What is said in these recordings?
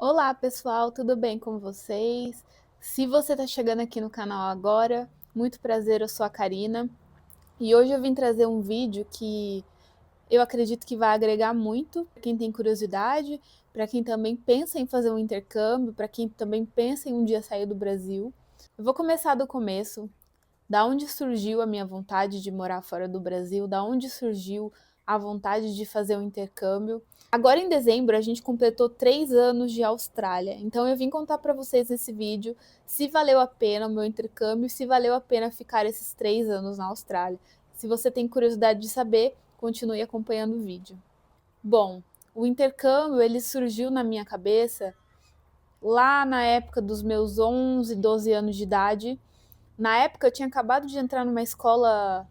Olá, pessoal, tudo bem com vocês? Se você está chegando aqui no canal agora, muito prazer, eu sou a Karina e hoje eu vim trazer um vídeo que eu acredito que vai agregar muito para quem tem curiosidade, para quem também pensa em fazer um intercâmbio, para quem também pensa em um dia sair do Brasil. Eu vou começar do começo, da onde surgiu a minha vontade de morar fora do Brasil, da onde surgiu a vontade de fazer um intercâmbio. Agora em dezembro a gente completou 3 anos de Austrália, então eu vim contar para vocês nesse vídeo se valeu a pena o meu intercâmbio, se valeu a pena ficar esses 3 anos na Austrália. Se você tem curiosidade de saber, continue acompanhando o vídeo. Bom, o intercâmbio ele surgiu na minha cabeça lá na época dos meus 11, 12 anos de idade. Na época eu tinha acabado de entrar numa escola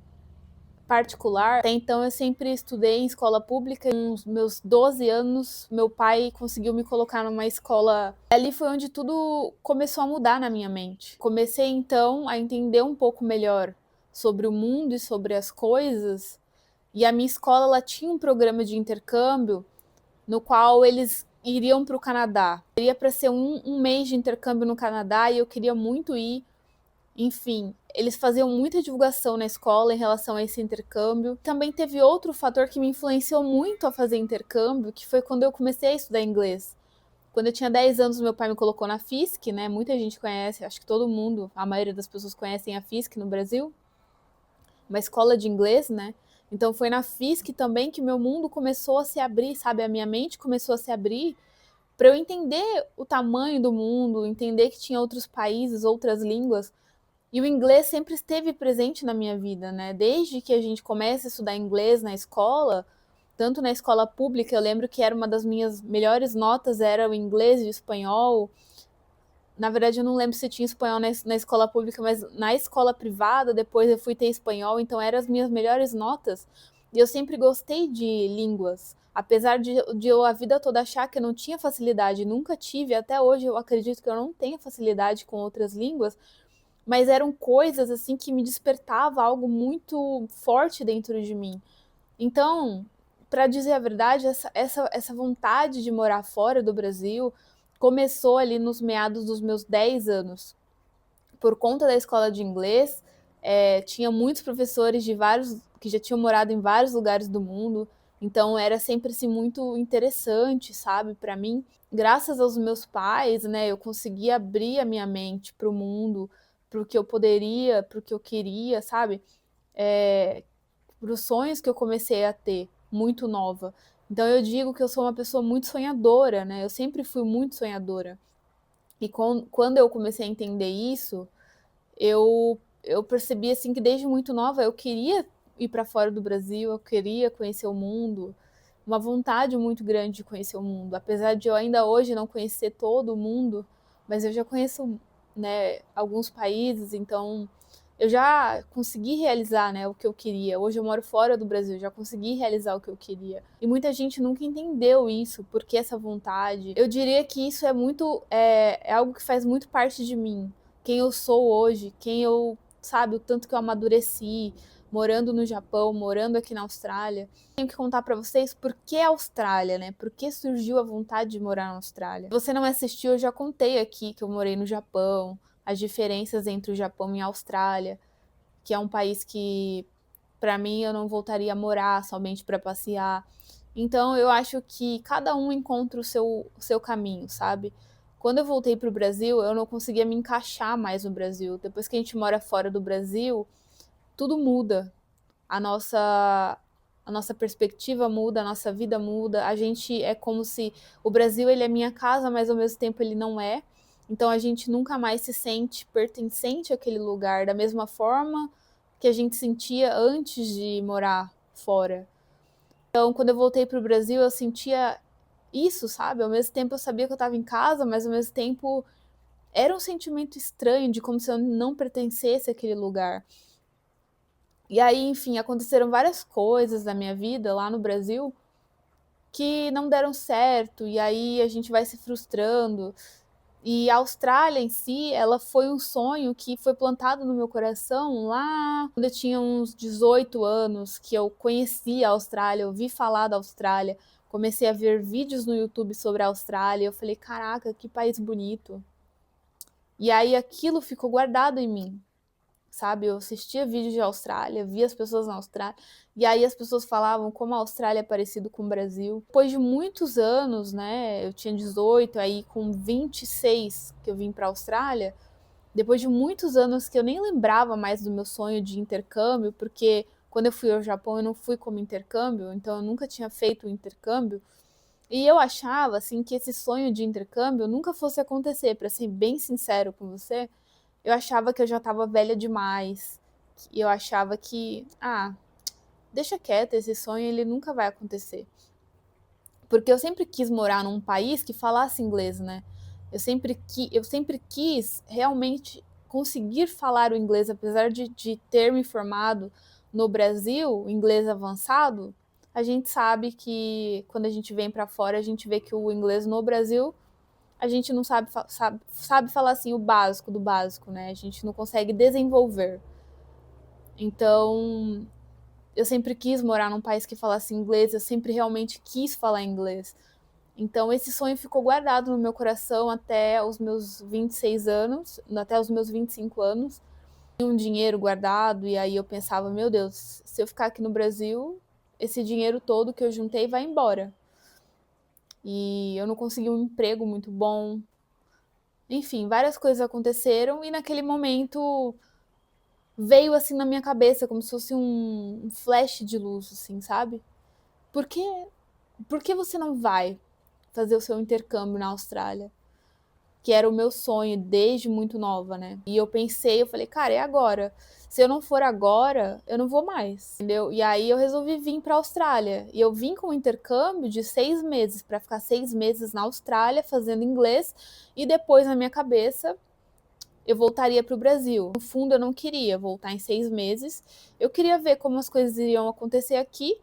particular, até então eu sempre estudei em escola pública. Com meus 12 anos, meu pai conseguiu me colocar numa escola. Ali foi onde tudo começou a mudar na minha mente. Comecei então a entender um pouco melhor sobre o mundo e sobre as coisas. E a minha escola ela tinha um programa de intercâmbio no qual eles iriam para o Canadá. Seria para ser um mês de intercâmbio no Canadá e eu queria muito ir. Enfim, eles faziam muita divulgação na escola em relação a esse intercâmbio. Também teve outro fator que me influenciou muito a fazer intercâmbio, que foi quando eu comecei a estudar inglês. Quando eu tinha 10 anos, meu pai me colocou na FISC, né? Muita gente conhece, acho que todo mundo, a maioria das pessoas conhecem a FISC no Brasil, uma escola de inglês, né? Então foi na FISC também que meu mundo começou a se abrir, sabe? A minha mente começou a se abrir para eu entender o tamanho do mundo, entender que tinha outros países, outras línguas. E o inglês sempre esteve presente na minha vida, né? Desde que a gente começa a estudar inglês na escola, tanto na escola pública, eu lembro que era uma das minhas melhores notas, era o inglês e o espanhol. Na verdade, eu não lembro se tinha espanhol na escola pública, mas na escola privada, depois eu fui ter espanhol, então eram as minhas melhores notas. E eu sempre gostei de línguas. Apesar de eu a vida toda achar que eu não tinha facilidade, nunca tive, até hoje eu acredito que eu não tenho facilidade com outras línguas, mas eram coisas assim que me despertava algo muito forte dentro de mim. Então, para dizer a verdade, essa vontade de morar fora do Brasil começou ali nos meados dos meus 10 anos. Por conta da escola de inglês, tinha muitos professores de vários que já tinham morado em vários lugares do mundo, então era sempre assim, muito interessante, sabe, para mim. Graças aos meus pais, né, eu consegui abrir a minha mente para o mundo, para o que eu poderia, para o que eu queria, sabe? É, para os sonhos que eu comecei a ter, muito nova. Então eu digo que eu sou uma pessoa muito sonhadora, né? Eu sempre fui muito sonhadora. E quando eu comecei a entender isso, eu percebi assim que desde muito nova eu queria ir para fora do Brasil, eu queria conhecer o mundo, uma vontade muito grande de conhecer o mundo, apesar de eu ainda hoje não conhecer todo o mundo, mas eu já conheço, né, alguns países, então eu já consegui realizar, né, o que eu queria. Hoje eu moro fora do Brasil, já consegui realizar o que eu queria. E muita gente nunca entendeu isso, porque essa vontade. Eu diria que isso é algo que faz muito parte de mim, quem eu sou hoje, quem eu, sabe, o tanto que eu amadureci, morando no Japão, morando aqui na Austrália. Tenho que contar para vocês por que a Austrália, né? Por que surgiu a vontade de morar na Austrália. Se você não assistiu, eu já contei aqui que eu morei no Japão, as diferenças entre o Japão e a Austrália, que é um país que, para mim, eu não voltaria a morar somente para passear. Então, eu acho que cada um encontra o seu caminho, sabe? Quando eu voltei para o Brasil, eu não conseguia me encaixar mais no Brasil. Depois que a gente mora fora do Brasil, tudo muda. A nossa perspectiva muda, a nossa vida muda. A gente é como se o Brasil ele é minha casa, mas ao mesmo tempo ele não é. Então a gente nunca mais se sente pertencente àquele lugar da mesma forma que a gente sentia antes de morar fora. Então, quando eu voltei para o Brasil, eu sentia isso, sabe? Ao mesmo tempo eu sabia que eu estava em casa, mas ao mesmo tempo era um sentimento estranho de como se eu não pertencesse àquele lugar. E aí, enfim, aconteceram várias coisas na minha vida lá no Brasil que não deram certo, e aí a gente vai se frustrando. E a Austrália em si, ela foi um sonho que foi plantado no meu coração lá quando eu tinha uns 18 anos, que eu conheci a Austrália, eu ouvi falar da Austrália. comecei a ver vídeos no YouTube sobre a Austrália, eu falei, caraca, que país bonito. E aí aquilo ficou guardado em mim, sabe? Eu assistia vídeos de Austrália, via as pessoas na Austrália, e aí as pessoas falavam como a Austrália é parecido com o Brasil. Depois de muitos anos, né, eu tinha 18, aí com 26 que eu vim para a Austrália, depois de muitos anos que eu nem lembrava mais do meu sonho de intercâmbio, porque quando eu fui ao Japão eu não fui como intercâmbio, então eu nunca tinha feito o intercâmbio, e eu achava assim que esse sonho de intercâmbio nunca fosse acontecer, para ser bem sincero com você. Eu achava que eu já estava velha demais. E eu achava que, deixa quieto, esse sonho ele nunca vai acontecer. Porque eu sempre quis morar num país que falasse inglês, né? Eu sempre quis realmente conseguir falar o inglês, apesar de ter me formado no Brasil, inglês avançado. A gente sabe que quando a gente vem para fora, a gente vê que o inglês no Brasil a gente não sabe falar assim o básico do básico, né? A gente não consegue desenvolver. Então, eu sempre quis morar num país que falasse inglês, eu sempre realmente quis falar inglês. Então, esse sonho ficou guardado no meu coração até os meus 26 anos, até os meus 25 anos. Tinha um dinheiro guardado, e aí eu pensava, meu Deus, se eu ficar aqui no Brasil, esse dinheiro todo que eu juntei vai embora. E eu não consegui um emprego muito bom. Enfim, várias coisas aconteceram e naquele momento veio assim na minha cabeça como se fosse um flash de luz, assim, sabe? Por que, por que você não vai fazer o seu intercâmbio na Austrália? Que era o meu sonho desde muito nova, né? E eu pensei, eu falei, cara, é agora. Se eu não for agora, eu não vou mais, entendeu? E aí eu resolvi vir para a Austrália. E eu vim com um intercâmbio de 6 meses, para ficar 6 meses na Austrália fazendo inglês. E depois, na minha cabeça, eu voltaria para o Brasil. No fundo, eu não queria voltar em 6 meses. Eu queria ver como as coisas iriam acontecer aqui,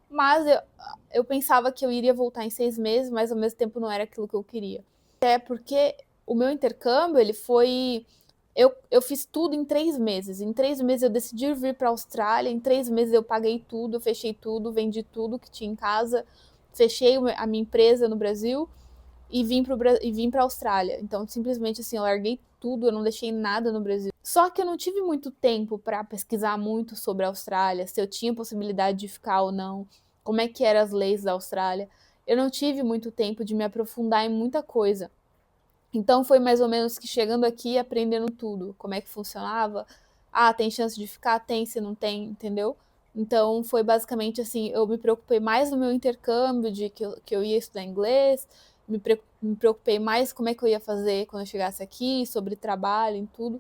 mas eu pensava que eu iria voltar em 6 meses, mas ao mesmo tempo não era aquilo que eu queria. Até porque o meu intercâmbio, ele foi. Eu fiz tudo em 3 meses. Em 3 meses eu decidi vir para a Austrália. Em 3 meses eu paguei tudo, eu fechei tudo, vendi tudo que tinha em casa, fechei a minha empresa no Brasil e vim para a Austrália. Então, simplesmente assim, eu larguei tudo, eu não deixei nada no Brasil. Só que eu não tive muito tempo para pesquisar muito sobre a Austrália, se eu tinha possibilidade de ficar ou não, como é que eram as leis da Austrália. Eu não tive muito tempo de me aprofundar em muita coisa. Então foi mais ou menos que chegando aqui aprendendo tudo, como é que funcionava. Ah, tem chance de ficar? Tem, se não tem, entendeu? Então foi basicamente assim, eu me preocupei mais no meu intercâmbio, de que eu ia estudar inglês, me preocupei mais como é que eu ia fazer quando eu chegasse aqui, sobre trabalho e tudo.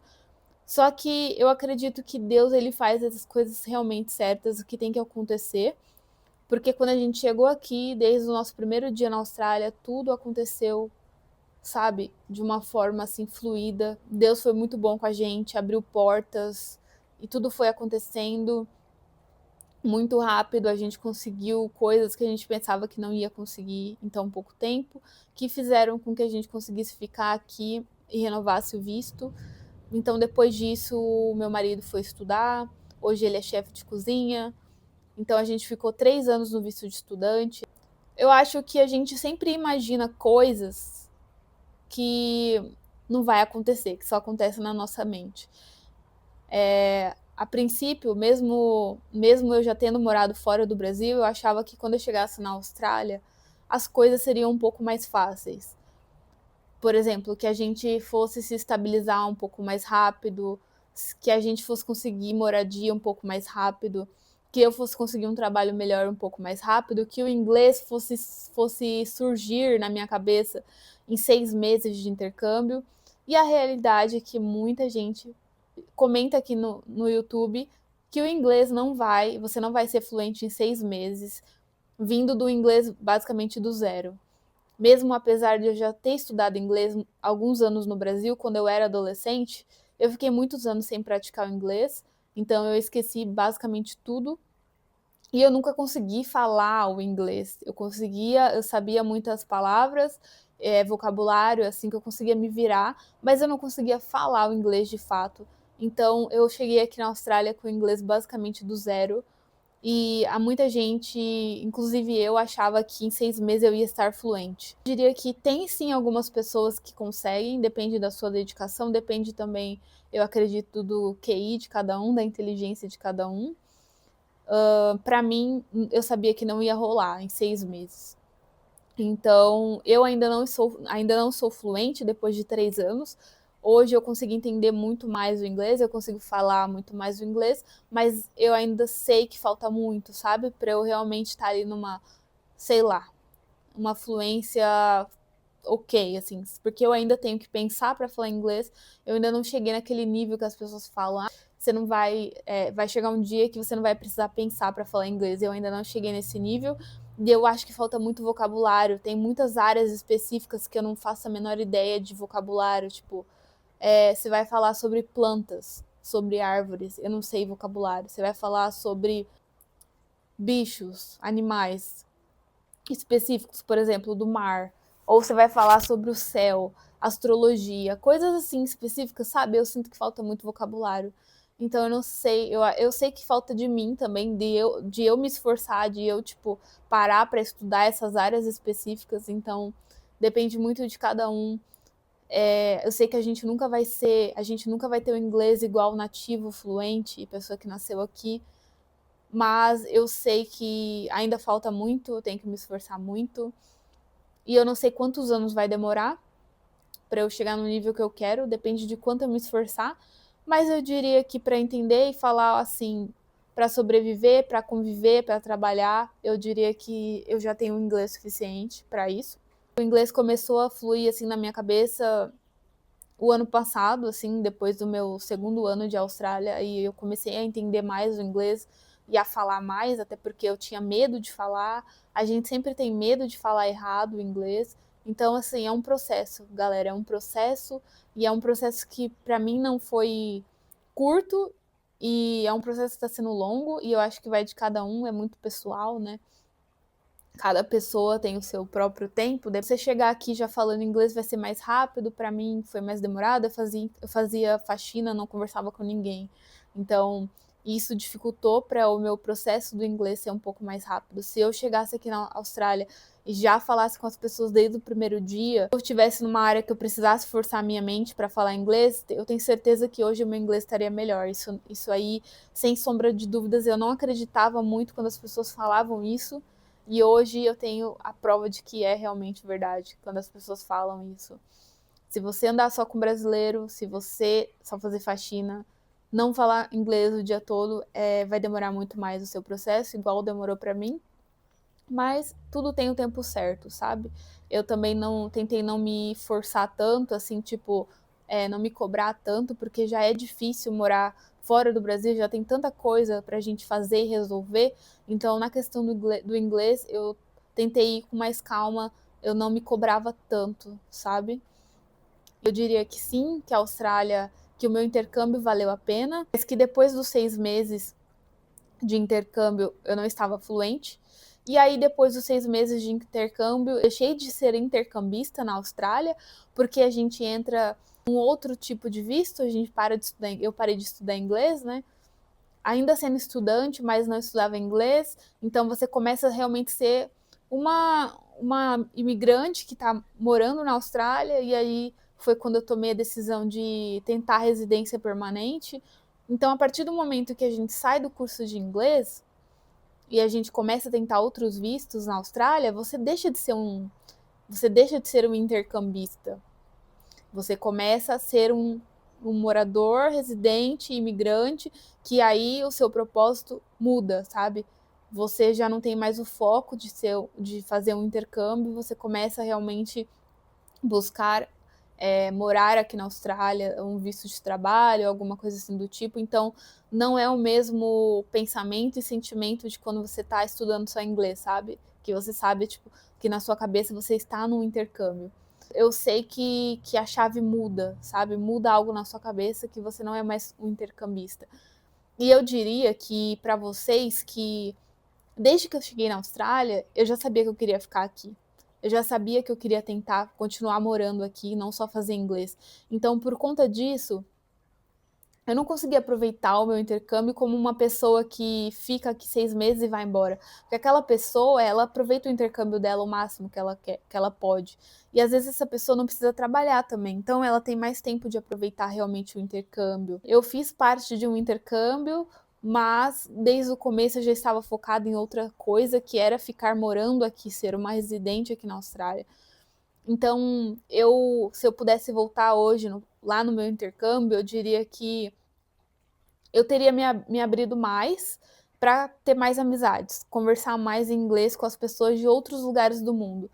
Só que eu acredito que Deus ele faz essas coisas realmente certas, o que tem que acontecer. Porque quando a gente chegou aqui, desde o nosso primeiro dia na Austrália, tudo aconteceu, sabe, de uma forma assim fluida. Deus foi muito bom com a gente, abriu portas e tudo foi acontecendo muito rápido. A gente conseguiu coisas que a gente pensava que não ia conseguir em tão pouco tempo, que fizeram com que a gente conseguisse ficar aqui e renovasse o visto. Então, depois disso, o meu marido foi estudar. Hoje ele é chefe de cozinha. Então, a gente ficou 3 anos no visto de estudante. Eu acho que a gente sempre imagina coisas que não vai acontecer, que só acontece na nossa mente. A princípio, mesmo eu já tendo morado fora do Brasil, eu achava que quando eu chegasse na Austrália, as coisas seriam um pouco mais fáceis. Por exemplo, que a gente fosse se estabilizar um pouco mais rápido, que a gente fosse conseguir moradia um pouco mais rápido, que eu fosse conseguir um trabalho melhor um pouco mais rápido, que o inglês fosse surgir na minha cabeça em 6 meses de intercâmbio. E a realidade é que muita gente comenta aqui no YouTube que o inglês você não vai ser fluente em 6 meses, vindo do inglês basicamente do zero. Mesmo apesar de eu já ter estudado inglês alguns anos no Brasil, quando eu era adolescente, eu fiquei muitos anos sem praticar o inglês, então eu esqueci basicamente tudo e eu nunca consegui falar o inglês. Eu sabia muitas palavras, vocabulário, assim, que eu conseguia me virar, mas eu não conseguia falar o inglês de fato. Então eu cheguei aqui na Austrália com o inglês basicamente do zero E há muita gente, inclusive eu, achava que em 6 meses eu ia estar fluente. Eu diria que tem sim algumas pessoas que conseguem, depende da sua dedicação, depende também, eu acredito, do QI de cada um, da inteligência de cada um. Para mim, eu sabia que não ia rolar em 6 meses. Então, eu ainda não sou fluente depois de 3 anos. Hoje eu consigo entender muito mais o inglês, eu consigo falar muito mais o inglês, mas eu ainda sei que falta muito, sabe? Para eu realmente estar ali numa, sei lá, uma fluência ok, assim, porque eu ainda tenho que pensar para falar inglês, eu ainda não cheguei naquele nível que as pessoas falam, você não vai, vai chegar um dia que você não vai precisar pensar para falar inglês, eu ainda não cheguei nesse nível, e eu acho que falta muito vocabulário, tem muitas áreas específicas que eu não faço a menor ideia de vocabulário, tipo, você vai falar sobre plantas, sobre árvores, eu não sei vocabulário, você vai falar sobre bichos, animais, específicos, por exemplo, do mar, ou você vai falar sobre o céu, astrologia, coisas assim específicas, sabe? Eu sinto que falta muito vocabulário. Então eu não sei, eu sei que falta de mim também, de eu me esforçar, de eu, tipo, parar para estudar essas áreas específicas, então depende muito de cada um. Eu sei que a gente nunca vai ter o inglês igual nativo, fluente, pessoa que nasceu aqui, mas eu sei que ainda falta muito, eu tenho que me esforçar muito. E eu não sei quantos anos vai demorar para eu chegar no nível que eu quero, depende de quanto eu me esforçar, mas eu diria que para entender e falar assim, para sobreviver, para conviver, para trabalhar, eu diria que eu já tenho inglês suficiente para isso. O inglês começou a fluir assim na minha cabeça o ano passado, assim, depois do meu segundo ano de Austrália, e eu comecei a entender mais o inglês e a falar mais, até porque eu tinha medo de falar. A gente sempre tem medo de falar errado o inglês. Então, assim, é um processo, galera, é um processo, e é um processo que para mim não foi curto, e é um processo que está sendo longo, e eu acho que vai de cada um, é muito pessoal, né? Cada pessoa tem o seu próprio tempo. Daí você chegar aqui já falando inglês vai ser mais rápido, para mim foi mais demorado. Eu fazia faxina, não conversava com ninguém. Então, isso dificultou para o meu processo do inglês ser um pouco mais rápido. Se eu chegasse aqui na Austrália e já falasse com as pessoas desde o primeiro dia, se eu estivesse numa área que eu precisasse forçar minha mente para falar inglês, eu tenho certeza que hoje o meu inglês estaria melhor. Isso aí, sem sombra de dúvidas, eu não acreditava muito quando as pessoas falavam isso. E hoje eu tenho a prova de que é realmente verdade quando as pessoas falam isso. Se você andar só com brasileiro, se você só fazer faxina, não falar inglês o dia todo, vai demorar muito mais o seu processo, igual demorou para mim. Mas tudo tem o tempo certo, sabe? Eu também não tentei não me forçar tanto, assim, tipo, não me cobrar tanto, porque já é difícil morar fora do Brasil, já tem tanta coisa pra gente fazer e resolver. Então, na questão do inglês, eu tentei ir com mais calma, eu não me cobrava tanto, sabe? Eu diria que sim, que a Austrália, que o meu intercâmbio valeu a pena, mas que depois dos 6 meses de intercâmbio eu não estava fluente. E aí, depois dos 6 meses de intercâmbio, eu deixei de ser intercambista na Austrália, porque a gente entra um outro tipo de visto, a gente para de estudar, eu parei de estudar inglês, né? Ainda sendo estudante, mas não estudava inglês, então você começa a realmente ser uma imigrante que está morando na Austrália, e aí foi quando eu tomei a decisão de tentar residência permanente. Então, a partir do momento que a gente sai do curso de inglês e a gente começa a tentar outros vistos na Austrália, você deixa de ser um intercambista. Você começa a ser um morador, residente, imigrante, que aí o seu propósito muda, sabe? Você já não tem mais o foco de fazer um intercâmbio, você começa a realmente buscar morar aqui na Austrália, um visto de trabalho, alguma coisa assim do tipo. Então, não é o mesmo pensamento e sentimento de quando você está estudando só inglês, sabe? Que você sabe, tipo, que na sua cabeça você está num intercâmbio. Eu sei que a chave muda, sabe? Muda algo na sua cabeça que você não é mais um intercambista. E eu diria que para vocês que desde que eu cheguei na Austrália, eu já sabia que eu queria ficar aqui. Eu já sabia que eu queria tentar continuar morando aqui, não só fazer inglês. Então, por conta disso, Eu não consegui aproveitar o meu intercâmbio como uma pessoa que fica aqui 6 meses e vai embora. Porque aquela pessoa, ela aproveita o intercâmbio dela o máximo que ela quer, que ela pode. E às vezes essa pessoa não precisa trabalhar também. Então ela tem mais tempo de aproveitar realmente o intercâmbio. Eu fiz parte de um intercâmbio, mas desde o começo eu já estava focada em outra coisa, que era ficar morando aqui, ser uma residente aqui na Austrália. Então, se eu pudesse voltar hoje lá no meu intercâmbio, eu diria que eu teria me abrido mais para ter mais amizades, conversar mais em inglês com as pessoas de outros lugares do mundo.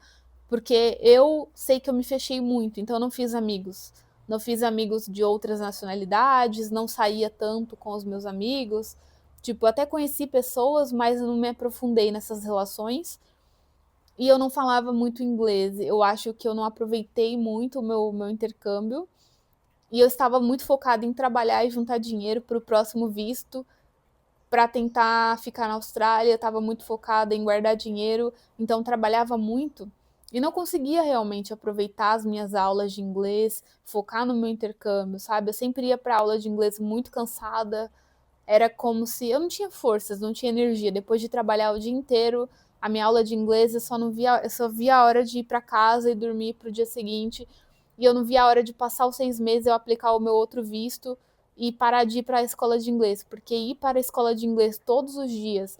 Porque eu sei que eu me fechei muito, então eu não fiz amigos. Não fiz amigos de outras nacionalidades, não saía tanto com os meus amigos. Tipo, até conheci pessoas, mas eu não me aprofundei nessas relações. E eu não falava muito inglês. Eu acho que eu não aproveitei muito o meu intercâmbio. E eu estava muito focada em trabalhar e juntar dinheiro para o próximo visto, para tentar ficar na Austrália. Eu estava muito focada em guardar dinheiro, então trabalhava muito e não conseguia realmente aproveitar as minhas aulas de inglês, focar no meu intercâmbio, sabe? Eu sempre ia para aula de inglês muito cansada, era como se eu não tinha forças, não tinha energia. Depois de trabalhar o dia inteiro, a minha aula de inglês eu só via a hora de ir para casa e dormir para o dia seguinte. E eu não via a hora de passar os 6 meses, eu aplicar o meu outro visto e parar de ir para a escola de inglês, porque ir para a escola de inglês todos os dias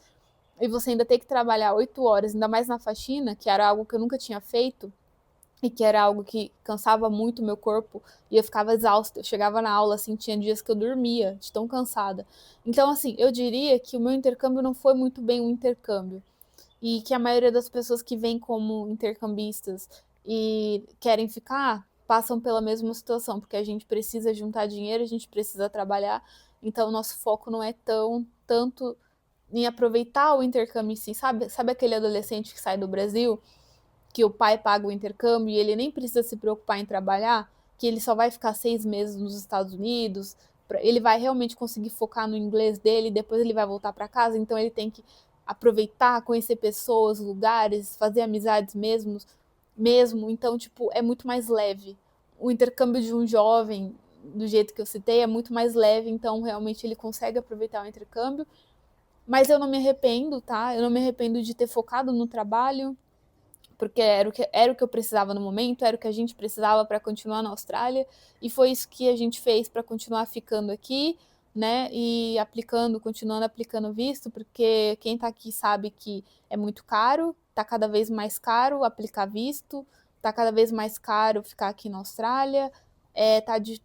e você ainda ter que trabalhar 8 horas, ainda mais na faxina, que era algo que eu nunca tinha feito, e que era algo que cansava muito o meu corpo e eu ficava exausta. Eu chegava na aula, assim, tinha dias que eu dormia de tão cansada. Então, assim, eu diria que o meu intercâmbio não foi muito bem um intercâmbio e que a maioria das pessoas que vêm como intercambistas e querem ficar passam pela mesma situação, porque a gente precisa juntar dinheiro, a gente precisa trabalhar, então o nosso foco não é tanto em aproveitar o intercâmbio em si, sabe aquele adolescente que sai do Brasil que o pai paga o intercâmbio e ele nem precisa se preocupar em trabalhar, que ele só vai ficar 6 meses nos Estados Unidos, ele vai realmente conseguir focar no inglês dele, depois ele vai voltar para casa, então ele tem que aproveitar, conhecer pessoas, lugares, fazer amizades mesmo, então, tipo, é muito mais leve. O intercâmbio de um jovem, do jeito que eu citei, é muito mais leve, então realmente ele consegue aproveitar o intercâmbio, mas eu não me arrependo, tá? Eu não me arrependo de ter focado no trabalho, porque era o que eu precisava no momento, era o que a gente precisava para continuar na Austrália, e foi isso que a gente fez para continuar ficando aqui, né? E continuando aplicando visto, porque quem está aqui sabe que é muito caro, está cada vez mais caro aplicar visto, está cada vez mais caro ficar aqui na Austrália,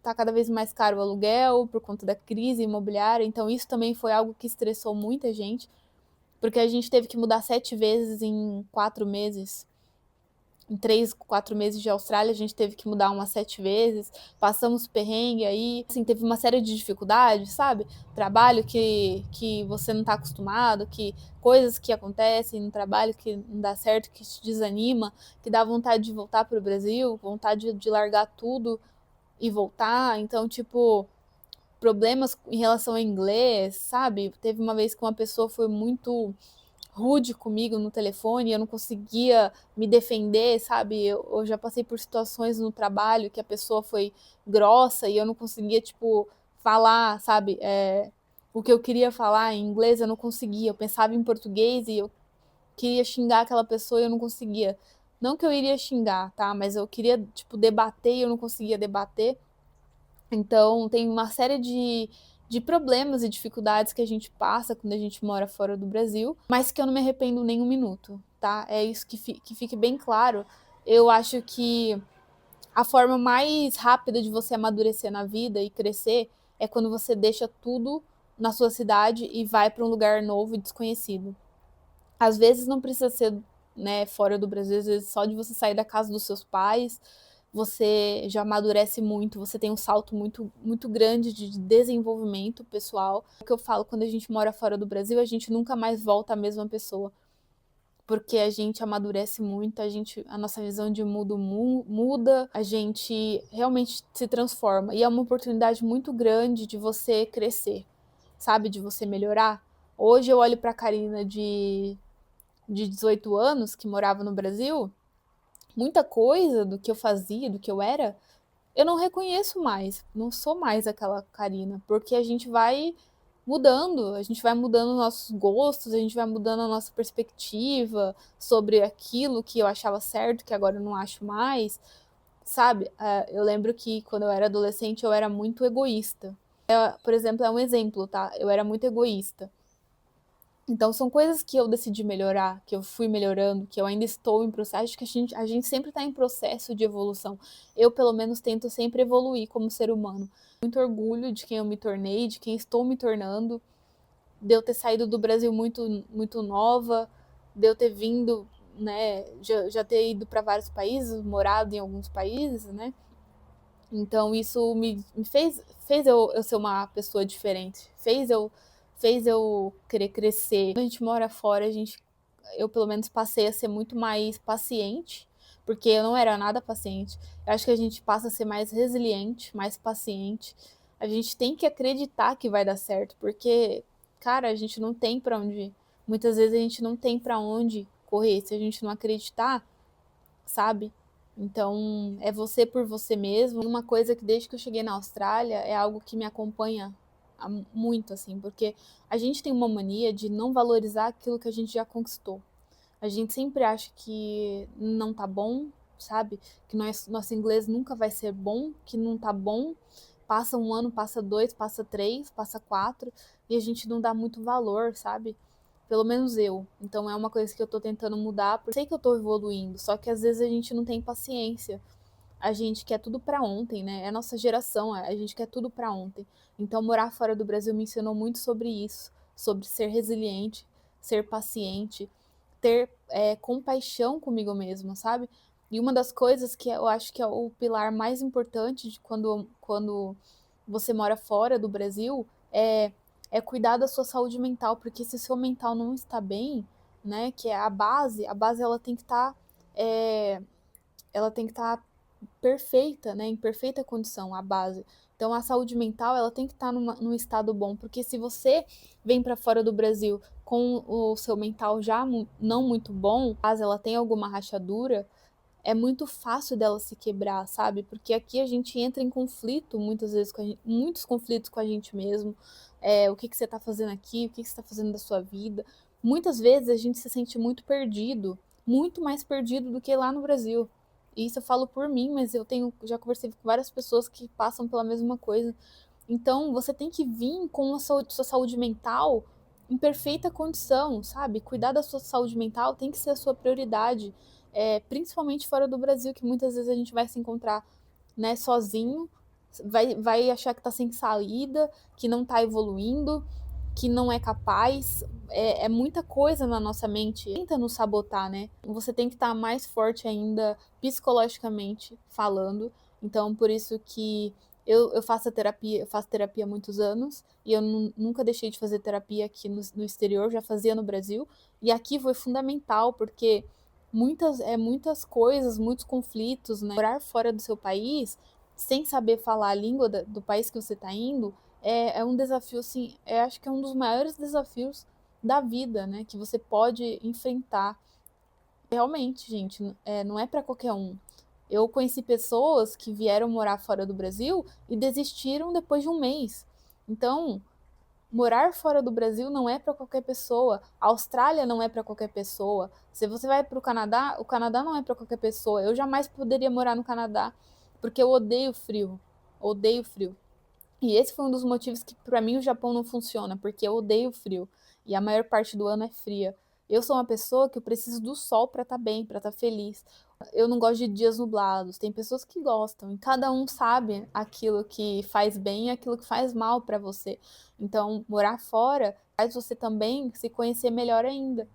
tá cada vez mais caro o aluguel por conta da crise imobiliária, então isso também foi algo que estressou muita gente, porque a gente teve que mudar 7 vezes em 4 meses, em 3, 4 meses de Austrália, a gente teve que mudar umas 7 vezes, passamos perrengue aí, assim, teve uma série de dificuldades, sabe? Trabalho que você não tá acostumado, que coisas que acontecem no trabalho que não dá certo, que te desanima, que dá vontade de voltar pro Brasil, vontade de largar tudo e voltar. Então, tipo, problemas em relação ao inglês, sabe? Teve uma vez que uma pessoa foi muito rude comigo no telefone, eu não conseguia me defender, sabe? Eu já passei por situações no trabalho que a pessoa foi grossa e eu não conseguia, tipo, falar, sabe? O que eu queria falar em inglês eu não conseguia. Eu pensava em português e eu queria xingar aquela pessoa e eu não conseguia. Não que eu iria xingar, tá? Mas eu queria, tipo, debater e eu não conseguia debater. Então, tem uma série de problemas e dificuldades que a gente passa quando a gente mora fora do Brasil, mas que eu não me arrependo nem um minuto, tá? É isso que fique bem claro. Eu acho que a forma mais rápida de você amadurecer na vida e crescer é quando você deixa tudo na sua cidade e vai para um lugar novo e desconhecido. Às vezes não precisa ser, né, fora do Brasil, às vezes só de você sair da casa dos seus pais, você já amadurece muito, você tem um salto muito grande de desenvolvimento pessoal. O que eu falo, quando a gente mora fora do Brasil, a gente nunca mais volta a mesma pessoa, porque a gente amadurece muito, a nossa visão de mundo muda, a gente realmente se transforma. E é uma oportunidade muito grande de você crescer, sabe? De você melhorar. Hoje eu olho para a Karina de 18 anos, que morava no Brasil, muita coisa do que eu fazia, do que eu era, eu não reconheço mais, não sou mais aquela Karina, porque a gente vai mudando, a gente vai mudando nossos gostos, a gente vai mudando a nossa perspectiva sobre aquilo que eu achava certo, que agora eu não acho mais, sabe? Eu lembro que quando eu era adolescente eu era muito egoísta. Por exemplo, é um exemplo, tá? Eu era muito egoísta. Então são coisas que eu decidi melhorar, que eu fui melhorando, que eu ainda estou em processo, que a gente sempre está em processo de evolução. Eu, pelo menos, tento sempre evoluir como ser humano. Muito orgulho de quem eu me tornei, de quem estou me tornando, de eu ter saído do Brasil muito, muito nova, de eu ter vindo, né, já ter ido para vários países, morado em alguns países, né? Então isso me fez eu ser uma pessoa diferente, fez eu querer crescer. Quando a gente mora fora, eu pelo menos passei a ser muito mais paciente, porque eu não era nada paciente. Eu acho que a gente passa a ser mais resiliente, mais paciente. A gente tem que acreditar que vai dar certo, porque, cara, a gente não tem para onde ir. Muitas vezes a gente não tem para onde correr se a gente não acreditar, sabe? Então, é você por você mesmo. Uma coisa que desde que eu cheguei na Austrália é algo que me acompanha muito, assim, porque a gente tem uma mania de não valorizar aquilo que a gente já conquistou. A gente sempre acha que não tá bom, sabe? Que nosso inglês nunca vai ser bom, que não tá bom. Passa um ano, passa dois, passa três, passa quatro, e a gente não dá muito valor, sabe? Pelo menos eu. Então é uma coisa que eu tô tentando mudar, porque eu sei que eu tô evoluindo, só que às vezes a gente não tem paciência. A gente quer tudo pra ontem, né? É a nossa geração, a gente quer tudo pra ontem. Então morar fora do Brasil me ensinou muito sobre isso, sobre ser resiliente, ser paciente, ter compaixão comigo mesma, sabe? E uma das coisas que eu acho que é o pilar mais importante de quando você mora fora do Brasil é cuidar da sua saúde mental, porque se o seu mental não está bem, né, que é a base ela tem que estar ela tem que estar perfeita, né, em perfeita condição, a base. Então a saúde mental ela tem que estar num estado bom, porque se você vem para fora do Brasil com o seu mental já não muito bom, caso ela tenha alguma rachadura, é muito fácil dela se quebrar, sabe? Porque aqui a gente entra em conflito muitas vezes muitos conflitos com a gente mesmo. O que você tá fazendo aqui? O que você tá fazendo da sua vida? Muitas vezes a gente se sente muito perdido, muito mais perdido do que lá no Brasil. E isso eu falo por mim, mas já conversei com várias pessoas que passam pela mesma coisa. Então, você tem que vir com a sua saúde mental em perfeita condição, sabe? Cuidar da sua saúde mental tem que ser a sua prioridade, principalmente fora do Brasil, que muitas vezes a gente vai se encontrar, né, sozinho, vai achar que tá sem saída, que não tá evoluindo, que não é capaz. É muita coisa na nossa mente, tenta nos sabotar, né? Você tem que estar mais forte ainda psicologicamente falando. Então, por isso que eu faço terapia há muitos anos e eu nunca deixei de fazer terapia aqui no exterior, já fazia no Brasil. E aqui foi fundamental, porque muitas coisas, muitos conflitos, né? Morar fora do seu país, sem saber falar a língua do país que você está indo, é um desafio, assim, acho que é um dos maiores desafios da vida, né? Que você pode enfrentar. Realmente, gente, não é para qualquer um. Eu conheci pessoas que vieram morar fora do Brasil e desistiram depois de um mês. Então, morar fora do Brasil não é para qualquer pessoa. A Austrália não é para qualquer pessoa. Se você vai para o Canadá não é para qualquer pessoa. Eu jamais poderia morar no Canadá porque eu odeio frio. Odeio frio. E esse foi um dos motivos que para mim o Japão não funciona, porque eu odeio frio e a maior parte do ano é fria. Eu sou uma pessoa que eu preciso do sol para estar bem, para estar feliz. Eu não gosto de dias nublados. Tem pessoas que gostam, e cada um sabe aquilo que faz bem e aquilo que faz mal para você. Então, morar fora faz você também se conhecer melhor ainda.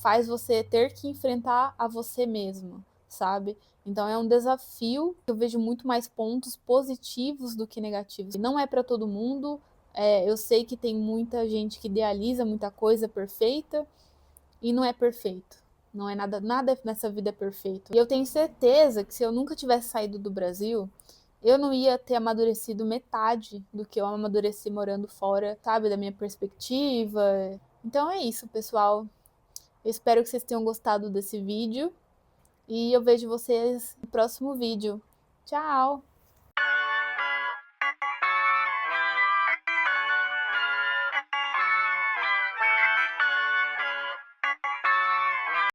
Faz você ter que enfrentar a você mesmo, sabe? Então é um desafio. Eu vejo muito mais pontos positivos do que negativos. Não é para todo mundo. Eu sei que tem muita gente que idealiza muita coisa perfeita e não é perfeito. Não é nada nessa vida é perfeito. E eu tenho certeza que se eu nunca tivesse saído do Brasil, eu não ia ter amadurecido metade do que eu amadureci morando fora, sabe? Da minha perspectiva. Então é isso, pessoal. Eu espero que vocês tenham gostado desse vídeo e eu vejo vocês no próximo vídeo. Tchau!